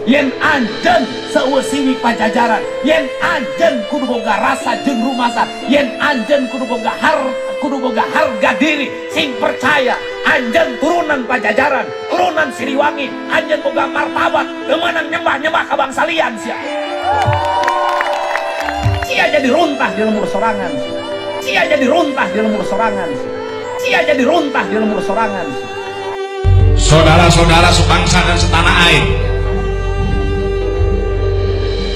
yen anjen seusiwi pajajaran, yen anjen kudu boga rasa jeung rumasan, yen anjen kudu boga harga diri sing percaya anjen turunan pajajaran, turunan Siliwangi, anjen boga martabat kemenang nyembah ka bangsa lian sia. Sia jadi runtah di lemur sorangan. Sia jadi runtah di lemur sorangan. Sia jadi runtah di lemur sorangan. Saudara-saudara sebangsa dan setanah air,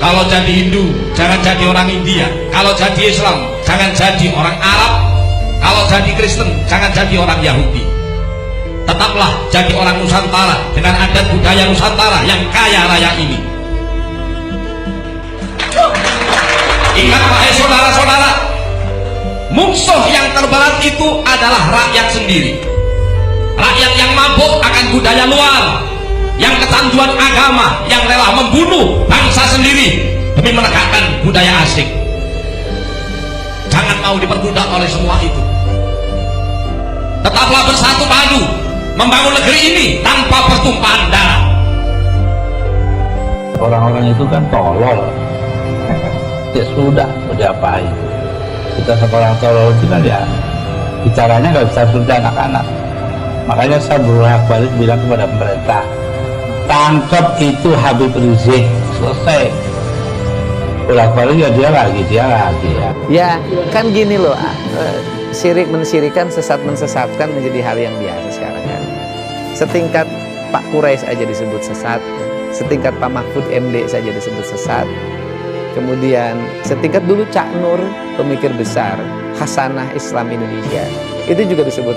kalau jadi Hindu jangan jadi orang India, kalau jadi Islam jangan jadi orang Arab, kalau jadi Kristen jangan jadi orang Yahudi. Tetaplah jadi orang Nusantara dengan adat budaya Nusantara yang kaya raya ini. Ingat wahai saudara-saudara, musuh yang terberat itu adalah rakyat sendiri. Rakyat yang mabuk akan budaya luar, yang kecanduan agama, yang rela membunuh bangsa sendiri demi menegakkan budaya asing. Jangan mau diperbudak oleh semua itu. Tetaplah bersatu padu membangun negeri ini tanpa pertumpahan darah. Orang-orang itu kan tolol. Ya sudah, mau diapain? Kita seorang tolol itu kan ya bicaranya nggak bisa seperti anak-anak. Makanya saya bolak-balik bilang kepada pemerintah, tangkap itu Habib Rizik, selesai. Bolak-balik ya dia lagi ya. Ya kan gini loh, syirik mensirikan, sesat mensesatkan menjadi hal yang biasa sekarang kan. Setingkat Pak Quraisy aja disebut sesat, setingkat Pak Mahfud MD saja disebut sesat. Kemudian setingkat dulu Cak Nur, pemikir besar Hasanah Islam Indonesia, itu juga disebut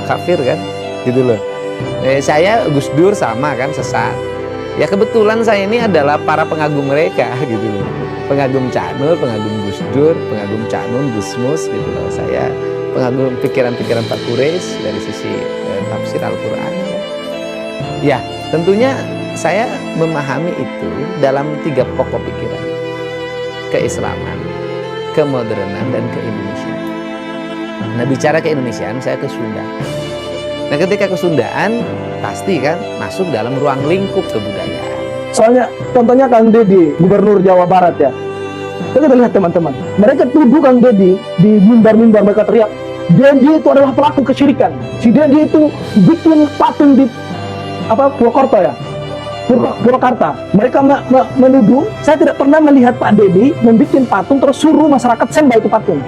kafir kan, gitu loh. Saya Gus Dur sama kan, sesat. Ya kebetulan saya ini adalah para pengagum mereka gitu loh. Pengagum Cak Nur, pengagum Gus Dur, pengagum Cak Nun, Gus Mus gitu loh. Saya pengagum pikiran-pikiran Pak Quraisy dari sisi tafsir Al-Qur'an. Ya, tentunya saya memahami itu dalam 3 pokok pikiran. Keislaman, kemodernan, dan keindonesiaan. Nah, bicara keindonesiaan, saya ke Sunda. Nah, ketika ke Sundaan, pasti kan masuk dalam ruang lingkup kebudayaan. Soalnya, contohnya Kang Deddy, Gubernur Jawa Barat ya. Kita lihat teman-teman, mereka tuduh Kang Deddy di mimbar-mimbar, mereka teriak, Deddy itu adalah pelaku kesyirikan. Si Deddy itu bikin patung di Purwokerto ya. Purwakarta. Mereka menuduh, saya tidak pernah melihat Pak Deddy membuat patung terus suruh masyarakat sembah itu patung.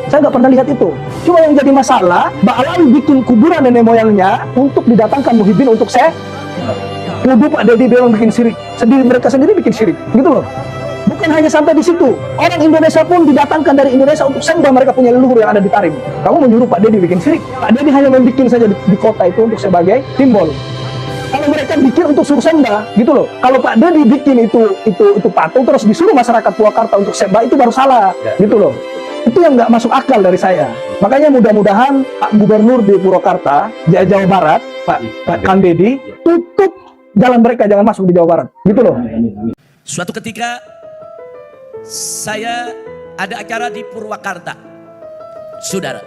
Saya nggak pernah lihat itu. Cuma yang jadi masalah, Mbak Alawi bikin kuburan nenek moyangnya untuk didatangkan Muhyiddin untuk saya. Tuduh Pak Deddy memang bikin syirik. Mereka sendiri bikin syirik, gitu loh. Bukan hanya sampai di situ. Orang Indonesia pun didatangkan dari Indonesia untuk sembah mereka punya leluhur yang ada di Tarim. Kamu menyuruh Pak Deddy bikin syirik. Pak Deddy hanya membuat saja di kota itu untuk sebagai simbol. Kalau mereka bikin untuk suruh sembah, gitu loh. Kalau Pak Deddy bikin itu patung terus disuruh masyarakat Purwakarta untuk sembah, itu baru salah, gitu loh. Itu yang nggak masuk akal dari saya. Makanya mudah-mudahan Pak Gubernur di Purwakarta, Jawa Barat, Pak Kang Deddy, tutup jalan mereka, jangan masuk di Jawa Barat, gitu loh. Suatu ketika saya ada acara di Purwakarta, saudara.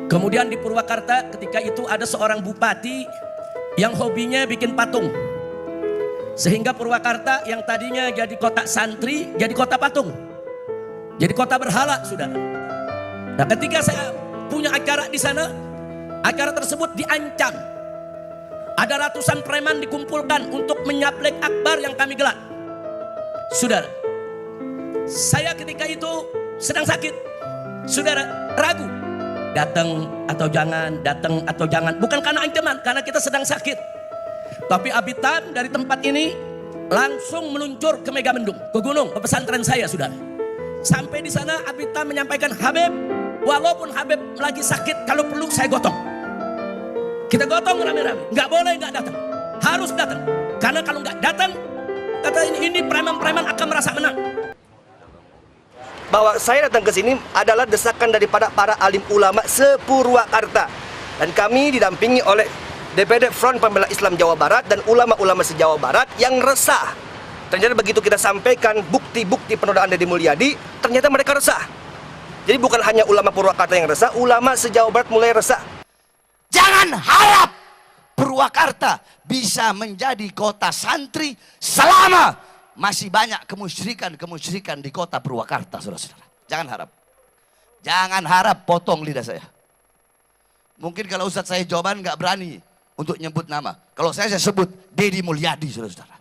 Kemudian di Purwakarta ketika itu ada seorang bupati yang hobinya bikin patung. Sehingga Purwakarta yang tadinya jadi kota santri, jadi kota patung. Jadi kota berhala, saudara. Nah, ketika saya punya acara di sana, acara tersebut diancam. Ada ratusan preman dikumpulkan untuk menyaplek akbar yang kami gelar. Saudara, saya ketika itu sedang sakit. Saudara, ragu. Datang atau jangan, bukan karena ancaman, karena kita sedang sakit. Tapi Abitan dari tempat ini langsung meluncur ke Megamendung, ke gunung, ke pesantren saya, saudara. Sampai di sana Abitan menyampaikan, Habib, walaupun Habib lagi sakit, kalau perlu saya gotong. Kita gotong rame-rame, nggak boleh nggak datang, harus datang. Karena kalau nggak datang, kata ini preman-preman akan merasa menang. Bahwa saya datang ke sini adalah desakan daripada para alim ulama se-Purwakarta. Dan kami didampingi oleh DPD Front Pembela Islam Jawa Barat dan ulama-ulama se-Jawa Barat yang resah. Ternyata begitu kita sampaikan bukti-bukti penodaan Deddy Mulyadi, ternyata mereka resah. Jadi bukan hanya ulama Purwakarta yang resah, ulama se-Jawa Barat mulai resah. Jangan harap Purwakarta bisa menjadi kota santri selama masih banyak kemusyrikan di kota Purwakarta, saudara-saudara. Jangan harap. Jangan harap potong lidah saya. Mungkin kalau Ustadz saya jawaban nggak berani untuk nyebut nama. Kalau saya sebut Deddy Mulyadi, saudara-saudara.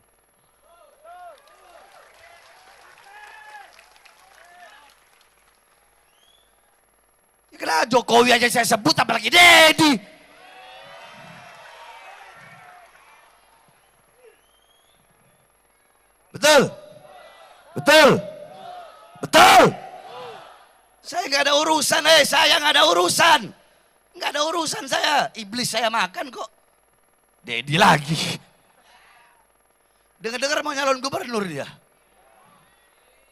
Karena Jokowi aja saya sebut, apalagi Deddy. Betul? Betul? Betul? Saya nggak ada urusan, saya nggak ada urusan. Nggak ada urusan saya. Iblis saya makan kok. Deddy lagi. Dengar-dengar mau nyalon gubernur dia.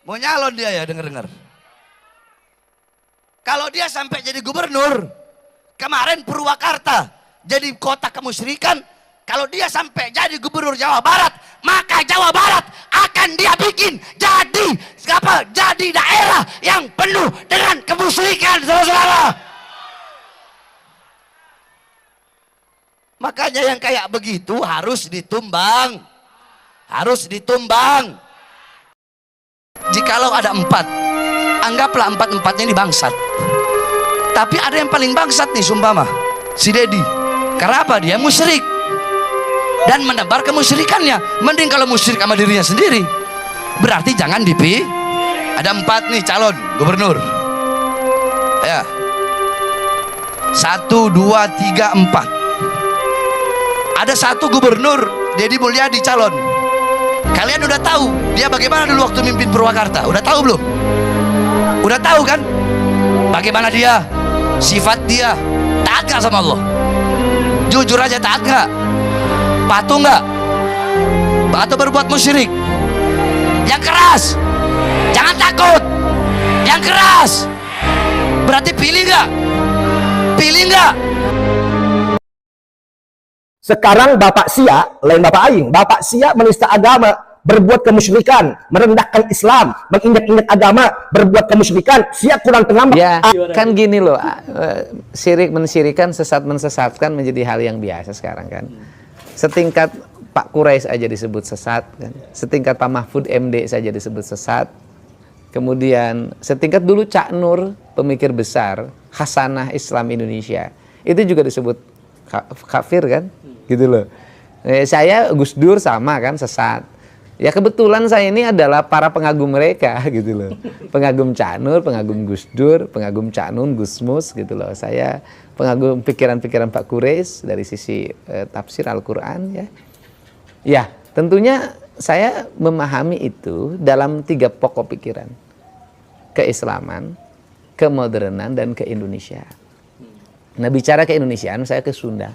Mau nyalon dia ya, dengar-dengar. Kalau dia sampai jadi gubernur, kemarin Purwakarta jadi kota kemusyrikan, kalau dia sampai jadi gubernur Jawa Barat, maka Jawa Barat akan dia bikin jadi daerah yang penuh dengan kemusyrikan, saudara-saudara. Makanya yang kayak begitu harus ditumbang. Harus ditumbang. Jikalau ada 4, anggaplah 4-empatnya ini bangsat. Tapi ada yang paling bangsat nih, sumpama si Deddy. Karena apa? Dia musyrik dan menebar kemusyrikannya. Mending kalau musyrik sama dirinya sendiri. Berarti jangan dipilih. Ada 4 nih calon gubernur. Ya. 1, 2, 3, 4. Ada 1 gubernur, Deddy Mulyadi calon. Kalian udah tahu dia bagaimana dulu waktu mimpin Purwakarta? Udah tahu belum? Udah tahu kan? Bagaimana dia? Sifat dia taat gak sama Allah? Jujur aja, taat gak? Patuh gak? Atau berbuat musyrik? Yang keras, jangan takut. Yang keras. Berarti pilih gak? Pilih gak? Sekarang Bapak Sia, lain Bapak Aing. Bapak Sia menista agama, berbuat kemusyrikan, merendahkan Islam, menginjak-injak agama, berbuat kemusyrikan. Sia kurang terlambat. Ya, kan gini loh, syirik mensyirikan, sesat mensesatkan menjadi hal yang biasa sekarang kan. Setingkat Pak Quraisy aja disebut sesat kan. Setingkat Pak Mahfud MD saja disebut sesat. Kemudian setingkat dulu Cak Nur, pemikir besar Hasanah Islam Indonesia, itu juga disebut kafir kan, gitu loh. Saya Gus Dur sama kan, sesat. Ya kebetulan saya ini adalah para pengagum mereka gitu loh. Pengagum Cak Nur, pengagum Gus Dur, pengagum Cak Nun, Gus Mus gitu loh. Saya pengagum pikiran-pikiran Pak Quraisy dari sisi tafsir Al-Qur'an ya. Ya, tentunya saya memahami itu dalam 3 pokok pikiran. Keislaman, kemodernan, dan keindonesiaan. Nah, bicara keindonesiaan, saya ke Sundaan.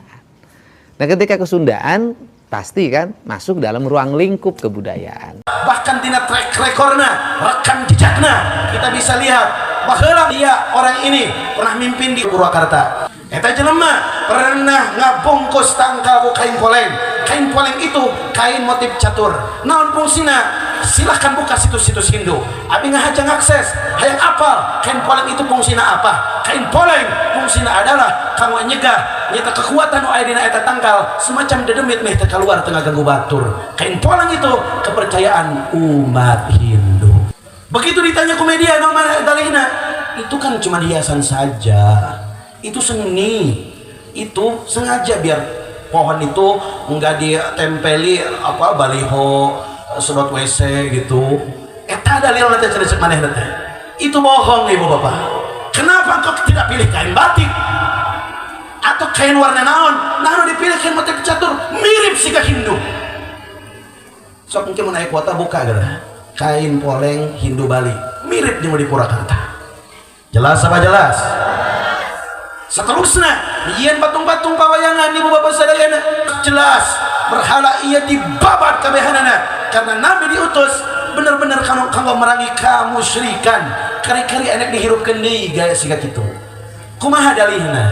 Nah, ketika ke Sundaan, pasti kan masuk dalam ruang lingkup kebudayaan. Bahkan tina track recordnya, rekam jejaknya, kita bisa lihat bahwa dia orang ini pernah mimpin di Purwakarta. Eta jelema pernah ngabungkus tangkal ku kain poleng. Kain poleng itu kain motif catur. Naon fungsina? Silahkan buka situs-situs Hindu. Abi ngahajang akses. Hayang apal kain poleng itu fungsina apa? Kain poleng fungsina adalah kanggo nyegah nyata kekuatan nu aya dina eta tangkal semacam dedemit meh teu kaluar teu ngaganggu batur. Kain poleng itu kepercayaan umat Hindu. Begitu ditanya ku media naon dalihna, itu kan cuma hiasan saja. Itu seni, itu sengaja biar pohon itu enggak ditempeli apa baliho sedot WC gitu. Eta dalil nanti cerita maneh teh. Itu bohong ibu bapak. Kenapa kau tidak pilih kain batik atau kain warna naon? Naon dipilih kain motif catur mirip siga Hindu. Sok mungkin mau naik kuota buka gitu. Kain poleng Hindu Bali mirip jeung di Purwakarta. Jelas apa jelas? Seterusnya yen patung-patung pawayangan ibu bapak sadayana jelas berhala ia dibabat kabehanana karena Nabi diutus bener-bener kanggo merangi kamusyrikan kari-kari enek dihirupkeun deui gaya siga kitu. Kumaha dalihna?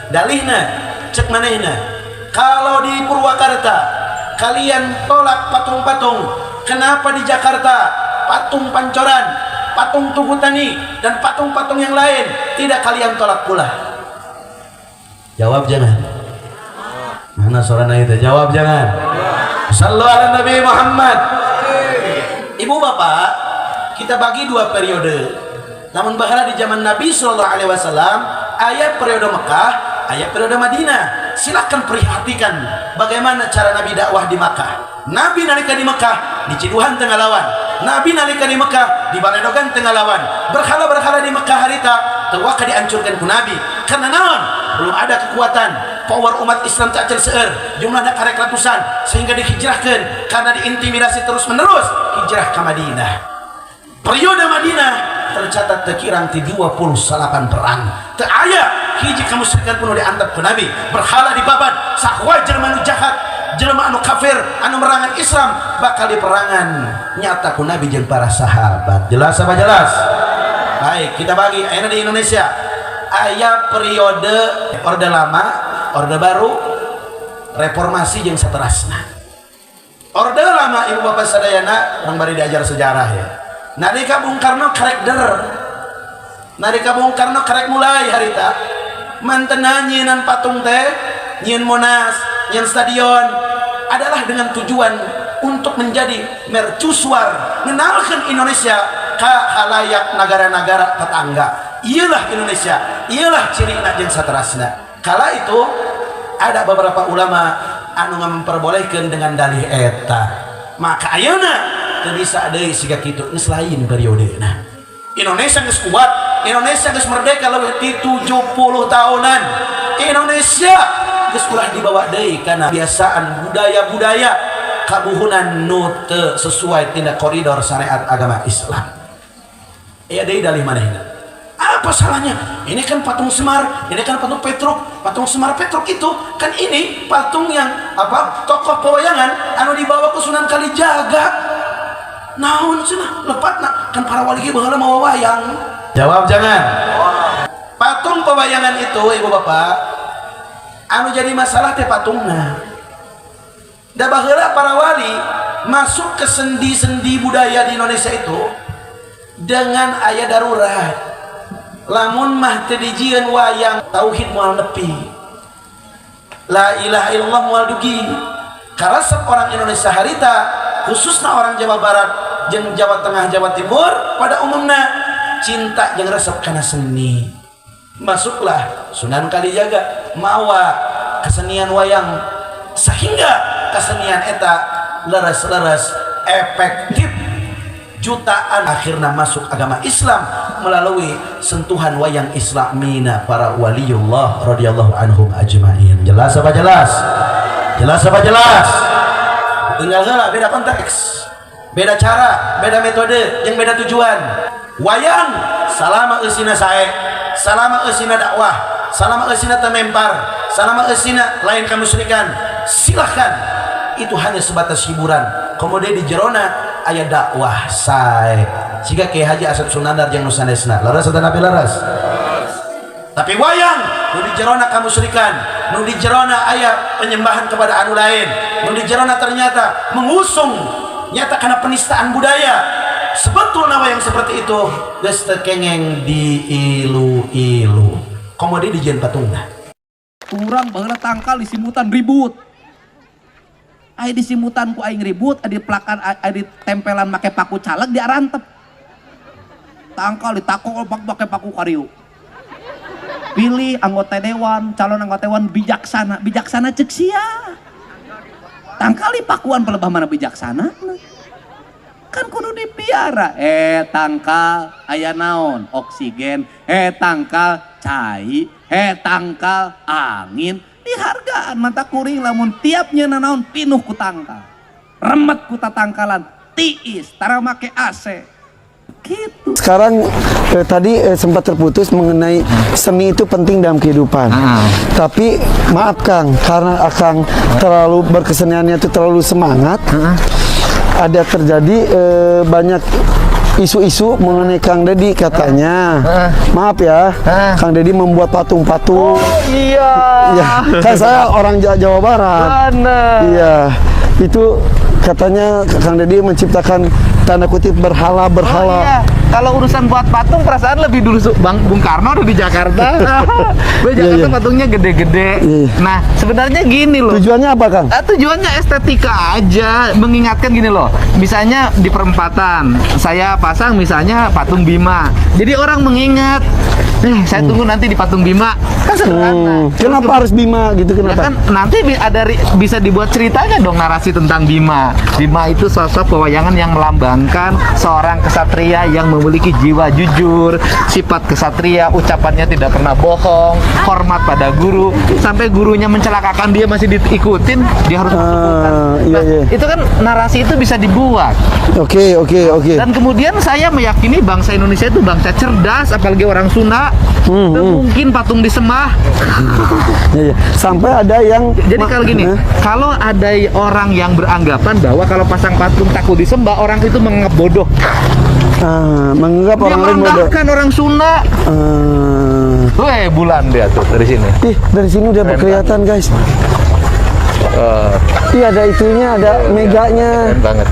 Dalihna cek manehna kalau di Purwakarta kalian tolak patung-patung, kenapa di Jakarta patung Pancoran, patung Tugu Tani dan patung-patung yang lain tidak kalian tolak pula? Jawab jangan. Enak suaranya itu. Jawab jangan. Sallu ala Nabi Muhammad. Ibu bapak, kita bagi dua periode. Namun bahala di zaman Nabi SAW, ayat periode Mekah, ayat periode Madinah. Silakan perhatikan bagaimana cara Nabi dakwah di Makkah. Nabi nalika di Mekah di Ciduhan tengah lawan. Nabi nalika di Mekah di Baledogan tengah lawan. Berhala-berhala di Mekah harita terwaka dihancurkan ku Nabi. Karena naon? Belum ada kekuatan power umat Islam tak seueur, jumlahnya karek ratusan, sehingga dihijrahkan karena diintimidasi terus menerus hijrah ke Madinah. Periode Madinah tercatat terkirang di 28 perang. Teu aya hiji kamusyrikan pun diantap ku Nabi. Berhala dibabat, sahwa jelema nu jahat, jelema anu kafir anu merangan Islam bakal diperangan nyata ku Nabi jeung para sahabat. Jelas apa jelas? Baik, kita bagi ayeuna di Indonesia aya periode Orde Lama, Orde Baru, Reformasi jeung saterasna. Orde Lama ibu bapak sadayana urang bari diajar sejarah ya. Nalika Bung Karno karek nalika Bung Karno karek mulai harita mantena nyieun patung teh, nyieun Monas, nyieun stadion adalah dengan tujuan untuk menjadi mercusuar ngenalkeun Indonesia ka halayak negara-negara tetangga. Iyalah Indonesia, iyalah cirina jeung saterasna. Kala itu ada beberapa ulama anu memperbolehkan dengan dalih eta. Maka ayeuna teu bisa deui siga kitu, geus lain periodena. Indonesia geus kuat, Indonesia geus merdeka leuwih ti 70 tahunan. Indonesia geus ulah dibawa deui kana kebiasaan budaya-budaya kabuhunan nu teu sesuai tina koridor syariat agama Islam. Aya deui dalih manehna. Apa salahnya? Ini kan patung Semar, ini kan patung Petruk, patung Semar Petruk itu kan ini patung yang apa? Tokoh pewayangan anu dibawa ke Sunan Kalijaga. Naon cenah lepatna kan para wali baheula mau wayang. Jawab jangan. Patung pewayangan itu ibu bapak anu jadi masalah teh patungna. Da baheula para wali masuk ke sendi-sendi budaya di Indonesia itu dengan aya darurat. Lamun mah teu dijieun wayang tauhid moal nepi. La ilaha illallah moal dugi. Karesep orang Indonesia harita khususnya orang Jawa Barat jeung Jawa Tengah Jawa Timur pada umumnya cinta jeung resep kana seni. Masuklah Sunan Kalijaga mawa kesenian wayang sehingga kesenian eta leres-leres efektif jutaan akhirnya masuk agama Islam melalui sentuhan wayang Islamina para waliullah radhiyallahu anhum ajmain. Jelas apa jelas? Jelas apa jelas? Tinggal heula beda konteks, beda cara, beda metode, yang beda tujuan. Wayang salama eusina sae, salama eusina dakwah, salama eusina temempar, salama eusina lain kamusyrikan, silahkan. Itu hanya sebatas hiburan. Kemudian di jerona aya dakwah sae. Siga Kiai Haji Asep Sunandar jeung nu sanesna. Laras atau nabi laras? Tapi wayang nu di jerona kamusyrikan, nu di jerona aya penyembahan kepada anu lain, nu di jerona ternyata mengusung nyata karena penistaan budaya. Sebetulnya wayang seperti itu geus teu kengeng diilu-ilu. Kemudian dijieun patungna. Urang baheula tangkal disimutan ribut. Aya disimutan ku aing ribut, adi plakan adi tempelan make paku caleg diarantep. Tangkal ditakok make paku kariu. Pilih anggota dewan, calon anggota dewan bijaksana. Bijaksana ceuk sia. Tangkal dipakuan pelebah mana bijaksana? Kan kudu dipiara. Tangkal aya naon? Oksigen. Tangkal cai. Tangkal angin. Dihargaan mata kuring lamun tiap nyeuna naon pinuh ku tangkal. Remet ku tatangkalan. Tiis tara make AC. Gitu. Sekarang tadi sempat terputus mengenai seni itu penting dalam kehidupan. Tapi maaf Kang, karena Akang terlalu berkeseniannya itu terlalu semangat, ada terjadi banyak isu-isu mengenai Kang Deddy katanya. Maaf ya, Kang Deddy membuat patung-patung. Oh iya. Ya, kan saya orang Jawa Barat. Mana? Iya, itu Katanya Kang Deddy menciptakan tanda kutip berhala-berhala. Oh iya, kalau urusan buat patung perasaan lebih dulu Bung Karno ada di Jakarta. Gue Jakarta Iya. patungnya gede-gede. Iya. Nah, sebenarnya gini loh. Tujuannya apa, Kang? Tujuannya estetika aja, mengingatkan gini loh. Misalnya di perempatan, saya pasang misalnya patung Bima. Jadi orang mengingat, saya tunggu nanti di patung Bima. Kan sederhana. Kenapa harus Bima gitu? Ya Kenapa? kan nanti bisa dibuat ceritanya dong, narasi tentang Bima. Bima itu sosok pewayangan yang melambangkan seorang kesatria yang memiliki jiwa jujur, sifat kesatria, ucapannya tidak pernah bohong, hormat pada guru, sampai gurunya mencelakakan dia masih diikutin, dia harus masuk hutan. Iya, iya. Itu kan narasi itu bisa dibuat. Oke. Dan kemudian saya meyakini bangsa Indonesia itu bangsa cerdas, apalagi orang Sunda. Nggak mungkin patung disembah. Iya. Sampai ada yang Jadi kalau gini, kalau ada orang yang beranggapan bahwa kalau pasang patung takut disembah, orang itu menganggap bodoh. menganggap Dia orang lain bodoh. merendahkan orang Sunda. Weh, bulan dia tuh dari sini. Ih, dari sini udah kelihatan, guys. Iya, ada itunya, ada meganya. Keren banget.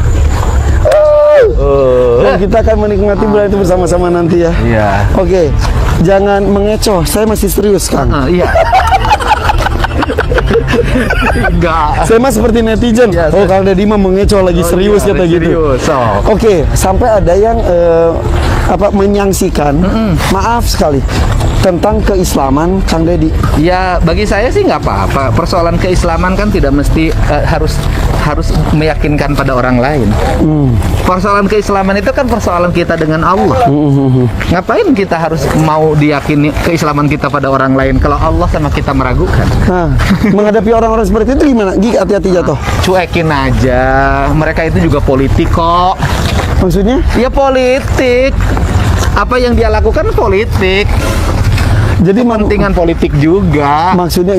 Dan kita akan menikmati bulan itu bersama-sama nanti ya. Iya. Oke, jangan mengecoh. Saya masih serius, Kang. Iya. Enggak. Saya mah seperti netizen. Ya, oh, Kang Deddy mah mengecoh lagi serius iya, kata gitu. serius, sok. Oke, sampai ada yang menyangsikan, maaf sekali, tentang keislaman Kang Deddy. Ya, bagi saya sih nggak apa-apa. Persoalan keislaman kan tidak mesti harus meyakinkan pada orang lain. Persoalan keislaman itu kan persoalan kita dengan Allah. Ngapain kita harus mau diyakini keislaman kita pada orang lain kalau Allah sama kita meragukan? Nah, menghadapi orang-orang seperti itu gimana? Gigi, hati-hati jatuh. Cuekin aja. Mereka itu juga politik kok. Maksudnya? Ya politik. Apa yang dia lakukan politik. Jadi Kepentingan politik juga. maksudnya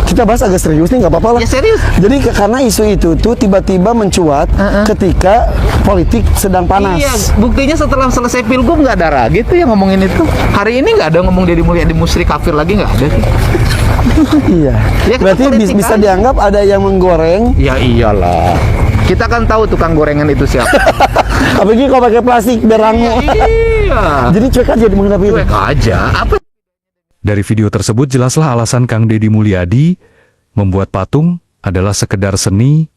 kita bahas agak serius nih, nggak apa-apa lah. Ya serius. Jadi karena isu itu tuh tiba-tiba mencuat ketika politik sedang panas. Iya, buktinya setelah selesai pilgub nggak ada lagi tuh yang ngomongin itu. Hari ini nggak ada ngomong Deddy Mulyadi musyrik kafir lagi, nggak ada. Iya. Ya, kan Berarti politik bisa aja. dianggap ada yang menggoreng. Ya iyalah. Kita kan tahu tukang gorengan itu siapa. Apalagi kalau pakai plastik berangmu. Iya. Jadi cuek aja di menghadapi itu. Cuek aja. Apa? Dari video tersebut jelaslah alasan Kang Deddy Mulyadi membuat patung adalah sekedar seni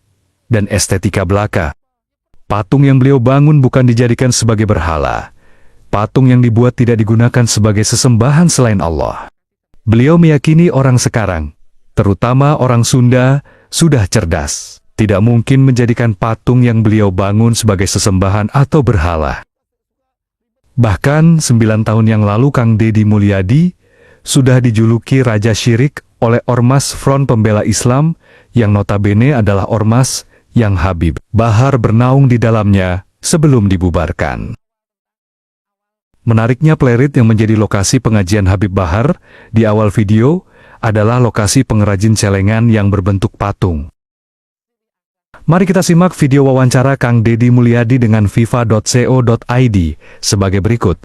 dan estetika belaka. Patung yang beliau bangun bukan dijadikan sebagai berhala. Patung yang dibuat tidak digunakan sebagai sesembahan selain Allah. Beliau meyakini orang sekarang, terutama orang Sunda, sudah cerdas. Tidak mungkin menjadikan patung yang beliau bangun sebagai sesembahan atau berhala. Bahkan 9 tahun yang lalu Kang Deddy Mulyadi sudah dijuluki Raja Syirik oleh Ormas Front Pembela Islam yang notabene adalah ormas yang Habib Bahar bernaung di dalamnya sebelum dibubarkan. Menariknya Plerit yang menjadi lokasi pengajian Habib Bahar di awal video adalah lokasi pengrajin celengan yang berbentuk patung. Mari kita simak video wawancara Kang Deddy Mulyadi dengan viva.co.id sebagai berikut.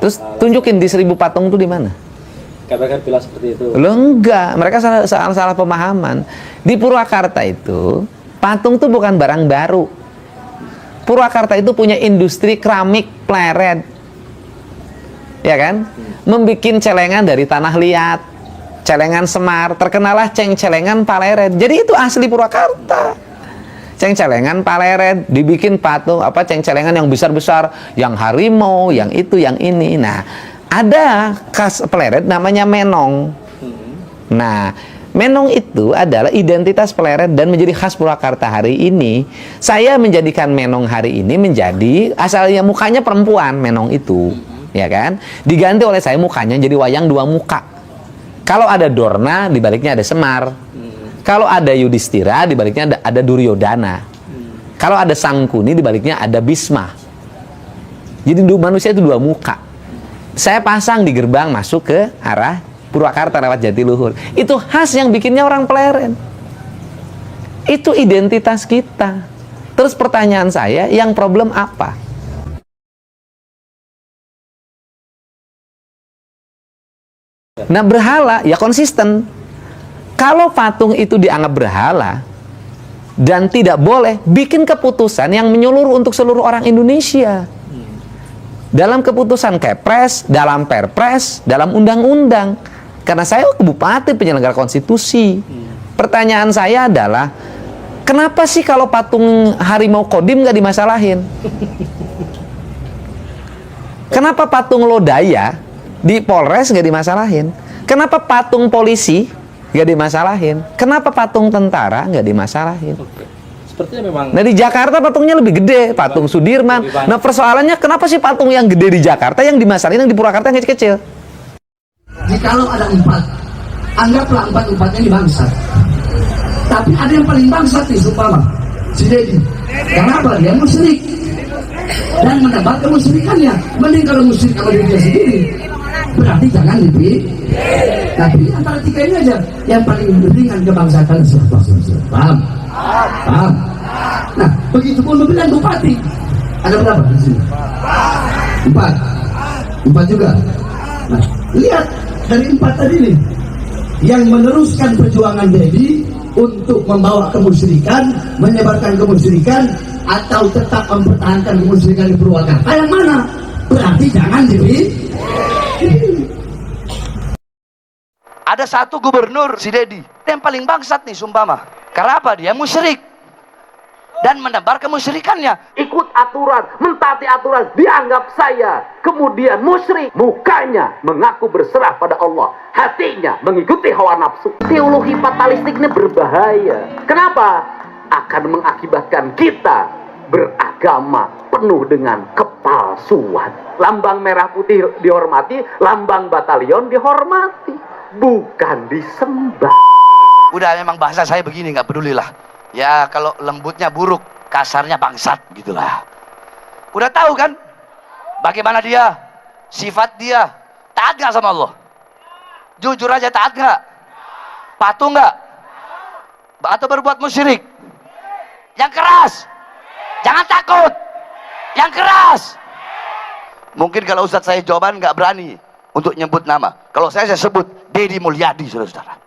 Terus tunjukin di 1000 patung tuh di mana? KPK bilang seperti itu. Lo enggak, mereka salah pemahaman. Di Purwakarta itu patung tuh bukan barang baru. Purwakarta itu punya industri keramik pleret, ya kan? Membikin celengan dari tanah liat, celengan semar, terkenalah celengan Paleret. Jadi itu asli Purwakarta. Celengan Paleret, dibikin patung celengan yang besar-besar, yang harimau, yang itu, yang ini. Nah, ada khas Paleret namanya menong. Nah, menong itu adalah identitas Paleret dan menjadi khas Purwakarta hari ini. Saya menjadikan menong hari ini menjadi asalnya mukanya perempuan, menong itu, ya kan? Diganti oleh saya mukanya jadi wayang 2 muka. Kalau ada Dorna, di baliknya ada Semar. Kalau ada Yudhistira, di baliknya ada Duryodhana. Kalau ada Sangkuni, di baliknya ada Bisma. Jadi manusia itu 2 muka. Saya pasang di gerbang masuk ke arah Purwakarta lewat Jatiluhur. Itu khas yang bikinnya orang Pleret. Itu identitas kita. Terus pertanyaan saya, yang problem apa? Nah, berhala ya konsisten. Kalau patung itu dianggap berhala dan tidak boleh, bikin keputusan yang menyeluruh untuk seluruh orang Indonesia. Dalam keputusan Kepres, dalam Perpres, dalam undang-undang. Karena saya bupati penyelenggara konstitusi. Pertanyaan saya adalah, kenapa sih kalau patung harimau Kodim nggak dimasalahin? Kenapa patung Lodaya di Polres nggak dimasalahin? Kenapa patung polisi nggak dimasalahin? Kenapa patung tentara nggak dimasalahin? Sepertinya memang. Nah di Jakarta patungnya lebih gede, patung Sudirman. Nah persoalannya kenapa sih patung yang gede di Jakarta yang dimasalahin, yang di Purwakarta yang kecil-kecil? Jikalau ada 4, anggaplah 4-4-nya ini bangsat. Tapi ada yang paling bangsat nih, sumpah si Dedi. Kenapa? Dia musyrik dan menambah kemusyrikannya. Mending kalau musyrik sama diri dia sendiri, berarti jangan dipilih. Tapi antara 3 ini aja yang paling ringan kebangsaan siapa? Paham? Paham? Nah, begitu pun pemilihan bupati. Ada berapa di sini? 4 juga. Nah, lihat dari 4 tadi nih, yang meneruskan perjuangan Dedi untuk membawa kemusyrikan, menyebarkan kemusyrikan, atau tetap mempertahankan kemusyrikan di Purwakarta, yang mana? Berarti jangan dipilih. Ada satu gubernur, si Dedi, yang paling bangsat nih sumpama. Karena apa? Dia musyrik dan menebar kemusyrikannya. Ikut aturan, mentaati aturan, dianggap saya. Kemudian musyrik, mukanya mengaku berserah pada Allah, hatinya mengikuti hawa nafsu. Teologi fatalistik ini berbahaya. Kenapa? Akan mengakibatkan kita beragama penuh dengan kepalsuan. Lambang merah putih dihormati, lambang batalion dihormati, bukan disembah. Udah, memang bahasa saya begini, nggak pedulilah. Ya kalau lembutnya buruk, kasarnya bangsat gitulah. Udah tahu kan bagaimana dia, sifat dia, taat gak sama Allah? Jujur aja, taat gak? Patuh gak? Atau berbuat musyrik? Yang keras, jangan takut. Yang keras. Mungkin kalau Ustadz saya jawaban nggak berani untuk nyebut nama. Kalau saya sebut Dedi Mulyadi, saudara-saudara.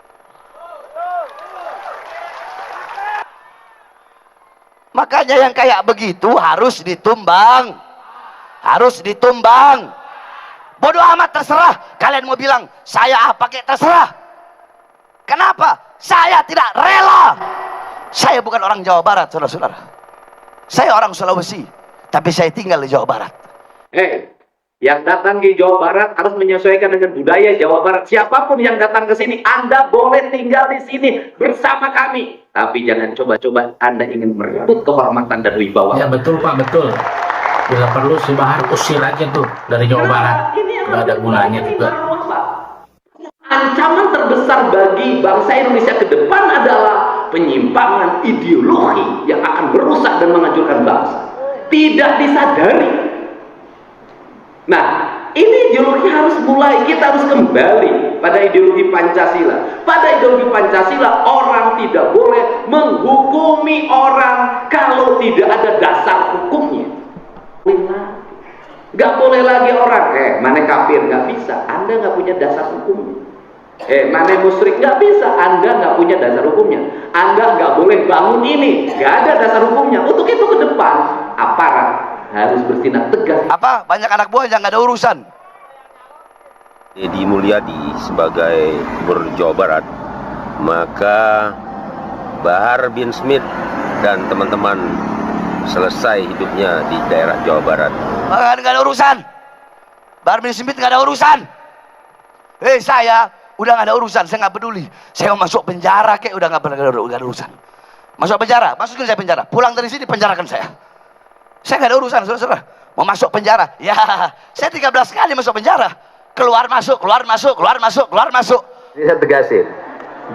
Makanya yang kayak begitu harus ditumbang. Harus ditumbang. Bodoh amat, terserah. Kalian mau bilang, saya pakai terserah. Kenapa? Saya tidak rela. Saya bukan orang Jawa Barat, saudara-saudara. Saya orang Sulawesi, tapi saya tinggal di Jawa Barat. Yang datang ke Jawa Barat harus menyesuaikan dengan budaya Jawa Barat. Siapapun yang datang ke sini, Anda boleh tinggal di sini bersama kami. Tapi jangan coba-coba Anda ingin merebut kehormatan dan wibawa. Ya betul Pak, betul. Bila perlu si Bahar usir aja tuh dari Jawa Barat. Gak ada gunanya juga. Ancaman terbesar bagi bangsa Indonesia ke depan adalah penyimpangan ideologi yang akan merusak dan menghancurkan bangsa. Tidak disadari. Nah, ini ideologi harus mulai, kita harus kembali pada ideologi Pancasila. Pada ideologi Pancasila, orang tidak boleh menghukumi orang kalau tidak ada dasar hukumnya. Nggak boleh lagi orang, mana kafir, nggak bisa, Anda nggak punya dasar hukumnya. Mana musyrik, nggak bisa, Anda nggak punya dasar hukumnya. Anda nggak boleh bangun ini, nggak ada dasar hukumnya. Untuk itu ke depan, aparat harus bertindak tegas. Apa? Banyak anak buah yang nggak ada urusan. Dedi Mulyadi sebagai Gubernur Jawa Barat, maka Bahar bin Smith dan teman-teman selesai hidupnya di daerah Jawa Barat. Maka nggak ada urusan. Bahar bin Smith nggak ada urusan. Saya udah nggak ada urusan, saya nggak peduli. Saya mau masuk penjara kayak udah nggak ada urusan. Masuk penjara, masukin saya penjara. Pulang dari sini penjarakan saya. Saya nggak ada urusan, saudara-saudara. Mau masuk penjara, ya saya 13 kali masuk penjara. Keluar masuk, keluar masuk, keluar masuk, keluar masuk. Jadi saya tegasin,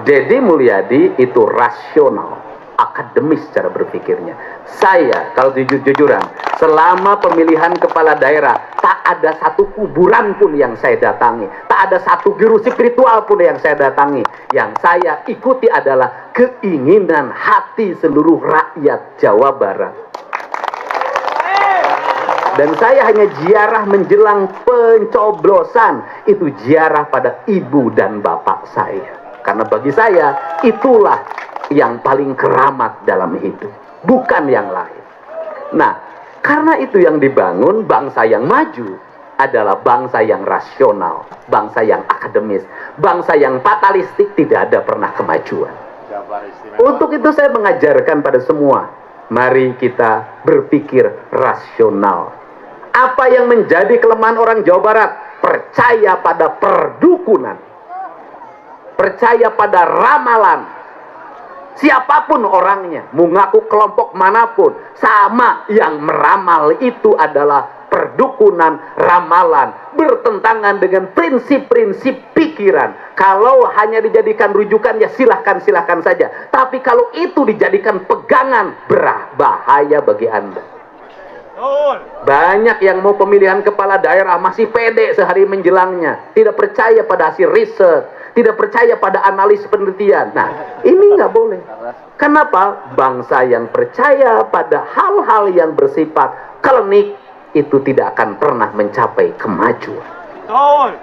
Dedi Mulyadi itu rasional, akademis cara berpikirnya. Saya, kalau jujur-jujuran, selama pemilihan kepala daerah, tak ada satu kuburan pun yang saya datangi. Tak ada satu guru spiritual pun yang saya datangi. Yang saya ikuti adalah keinginan hati seluruh rakyat Jawa Barat. Dan saya hanya ziarah menjelang pencoblosan. Itu ziarah pada ibu dan bapak saya. Karena bagi saya itulah yang paling keramat dalam hidup, bukan yang lain. Nah, karena itu yang dibangun bangsa yang maju adalah bangsa yang rasional, bangsa yang akademis, bangsa yang fatalistik, tidak ada pernah kemajuan. Untuk itu saya mengajarkan pada semua, mari kita berpikir rasional. Apa yang menjadi kelemahan orang Jawa Barat? Percaya pada perdukunan, percaya pada ramalan. Siapapun orangnya, mengaku kelompok manapun, sama yang meramal itu adalah perdukunan, ramalan, bertentangan dengan prinsip-prinsip pikiran. Kalau hanya dijadikan rujukan, ya silahkan saja. Tapi kalau itu dijadikan pegangan, bahaya bagi Anda. Banyak yang mau pemilihan kepala daerah masih pede sehari menjelangnya, tidak percaya pada hasil riset, tidak percaya pada analis penelitian. Nah, ini nggak boleh. Kenapa? Bangsa yang percaya pada hal-hal yang bersifat klinik itu tidak akan pernah mencapai kemajuan.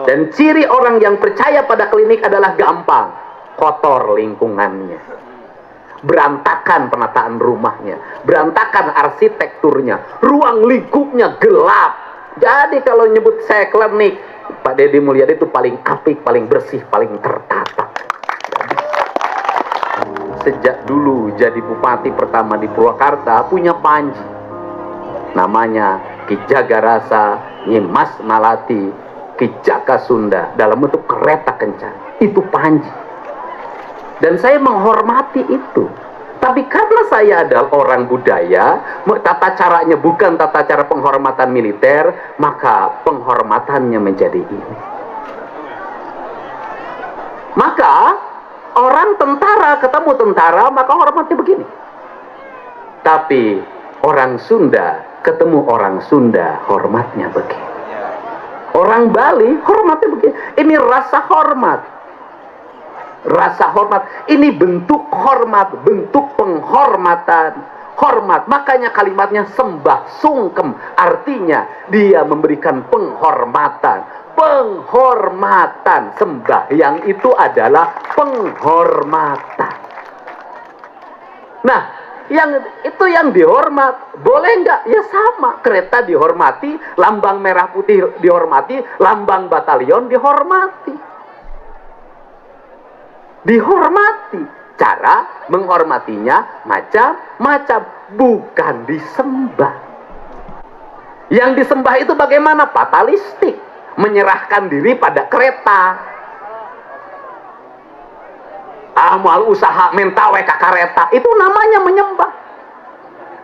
Dan ciri orang yang percaya pada klinik adalah gampang, kotor lingkungannya, berantakan penataan rumahnya, berantakan arsitekturnya, ruang lingkupnya gelap. Jadi kalau nyebut saya klinik, Pak Deddy Mulyadi itu paling apik, paling bersih, paling tertata. Sejak dulu jadi bupati pertama di Purwakarta punya panji, namanya Ki Jagarasa Nyimas Malati Ki Jaka Sunda, dalam bentuk kereta kencana. Itu panji. Dan saya menghormati itu. Tapi karena saya adalah orang budaya, tata caranya bukan tata cara penghormatan militer, maka penghormatannya menjadi ini. Maka orang tentara ketemu tentara, maka hormatnya begini. Tapi orang Sunda ketemu orang Sunda, hormatnya begini. Orang Bali hormatnya begini. Ini rasa hormat. Rasa hormat, ini bentuk hormat, bentuk penghormatan, hormat. Makanya kalimatnya sembah sungkem, artinya dia memberikan penghormatan. Penghormatan, sembahyang itu adalah penghormatan. Nah, yang dihormat, boleh nggak? Ya sama, kereta dihormati, lambang merah putih dihormati, lambang batalion dihormati. Dihormati, cara menghormatinya macam-macam, bukan disembah. Yang disembah itu bagaimana? Fatalistik, menyerahkan diri pada kereta. Amal usaha mentawe ka kareta, itu namanya menyembah.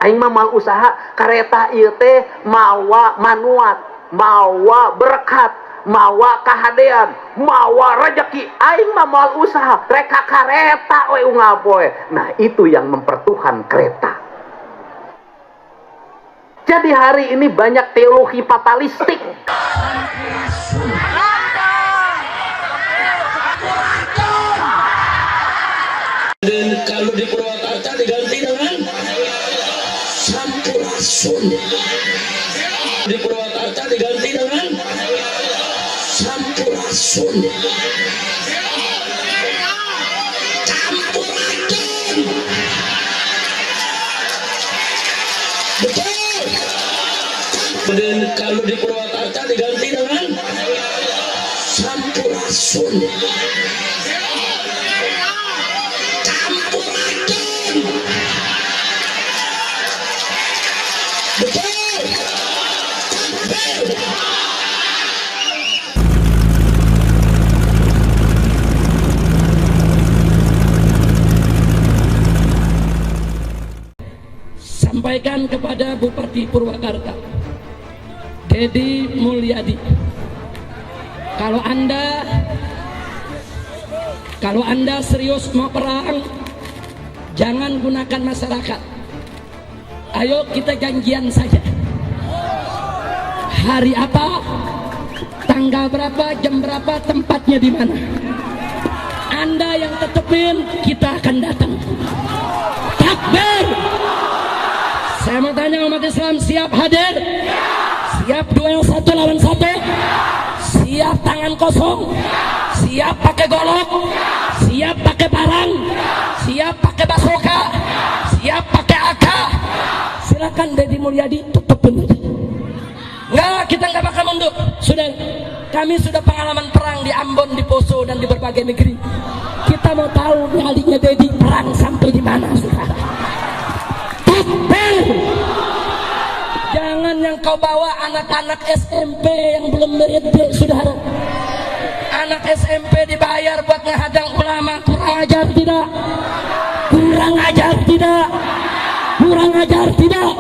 Aing mah mal usaha kareta ieu teh mawa manuat, mawa berkat, mawa kahadean, mawa rezeki. Aing mah mal usaha reka kareta we ungapoe. Nah, itu yang mempertuhan kereta. Jadi hari ini banyak teologi fatalistik. Dan kalau di Purwakarta diganti dengan Sampurasun. Di Purwakarta diganti dengan Sampurasun. Campurasun. Betul. Dan kalau di Purwakarta diganti dengan Sampurasun. Sampaikan kepada Bupati Purwakarta Deddy Mulyadi, kalau anda serius mau perang, jangan gunakan masyarakat. Ayo kita janjian saja. Hari apa, tanggal berapa, jam berapa, tempatnya di mana. Anda yang tetepin, kita akan datang. Takbir. Saya mau tanya umat Islam, siap hadir? Siap duel 1 lawan 1? Siap tangan tangan kosong, siap pakai golok, siap pakai parang, siap pakai basoka, siap pakai AK. Silakan Deddy Mulyadi tutupin. Enggak, kita nggak bakal mundur. Sudah, kami sudah pengalaman perang di Ambon, di Poso, dan di berbagai negeri. Kita mau tahu nyalinya Deddy perang sampai di mana, saudara. Takbir! Jangan yang kau bawa anak-anak SMP yang belum beredek, saudara. Anak SMP dibayar buat menghadang ulama, kurang ajar tidak? Kurang ajar tidak? Kurang ajar tidak?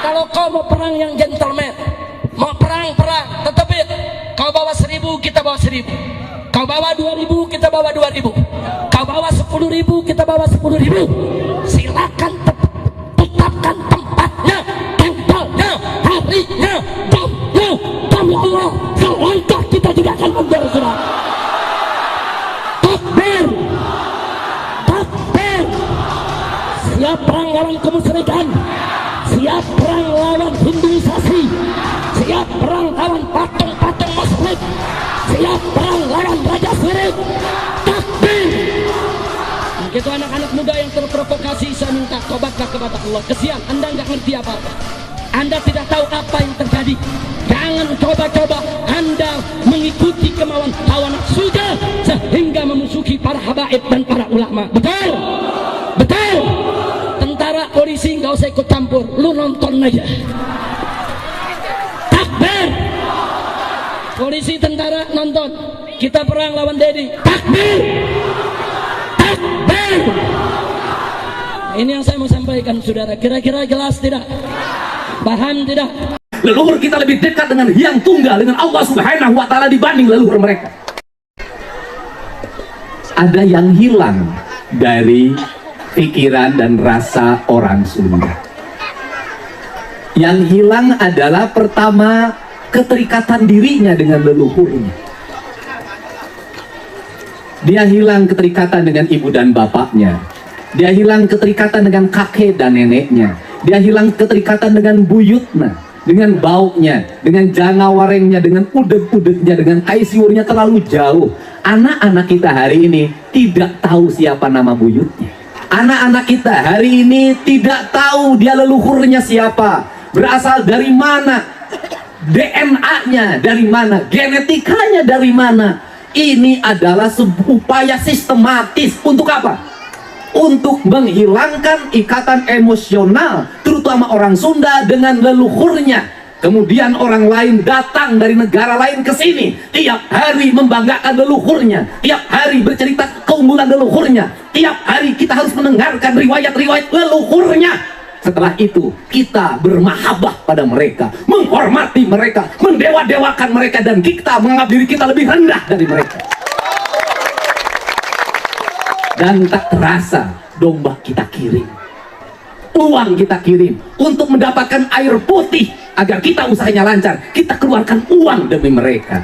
Kalau kau mau perang yang gentleman, mau perang, tetapi kau bawa 1000, kita bawa 1000. Kau bawa 2000, kita bawa 2000. Kau bawa 10.000, kita bawa 10.000. Silakan tetapkan tempatnya, tempatnya, harinya, jamnya. Demi Allah, selangkah kita tidak akan mundur, saudara. Takbir, takbir. Siap perang lawan kemusyrikan, siap perang lawan Hinduisasi, siap perang lawan patung-patung musyrik, siap perang lawan raja syirik. Takbir. Begitu anak-anak muda yang terprovokasi, saya minta tobatlah kepada Allah. Kesian, Anda nggak ngerti apa-apa, Anda tidak tahu apa yang terjadi. Jangan coba-coba Anda mengikuti kemauan hawa nafsunya sehingga memusuhi para habaib dan para ulama. Betul? Betul? Tentara, polisi nggak usah ikut campur, lu nonton aja. Takbir. Polisi, tentara nonton, kita perang lawan Deddy. Takbir. Takbir. Ini yang saya mau sampaikan, saudara. Kira-kira jelas tidak? Paham tidak? Leluhur kita lebih dekat dengan Hyang Tunggal, dengan Allah Subhanahu wa Ta'ala dibanding leluhur mereka. Ada yang hilang dari pikiran dan rasa orang Sunda. Yang hilang adalah pertama, keterikatan dirinya dengan leluhurnya. Dia hilang keterikatan dengan ibu dan bapaknya. Dia hilang keterikatan dengan kakek dan neneknya. Dia hilang keterikatan dengan buyutnya, dengan baunya, dengan jangawarengnya, dengan udeg-udegnya, dengan kaisiurnya terlalu jauh. Anak-anak kita hari ini tidak tahu siapa nama buyutnya. Anak-anak kita hari ini tidak tahu dia leluhurnya siapa, berasal dari mana, DNA-nya dari mana, genetikanya dari mana. Ini adalah sebuah upaya sistematis untuk apa? Untuk menghilangkan ikatan emosional, terutama orang Sunda dengan leluhurnya. Kemudian orang lain datang dari negara lain ke sini, tiap hari membanggakan leluhurnya, tiap hari bercerita keunggulan leluhurnya, tiap hari kita harus mendengarkan riwayat-riwayat leluhurnya. Setelah itu kita bermahabbah pada mereka, menghormati mereka, mendewa-dewakan mereka, dan kita menganggap diri kita lebih rendah dari mereka. Dan tak terasa domba kita kirim, uang kita kirim untuk mendapatkan air putih agar kita usahanya lancar. Kita keluarkan uang demi mereka,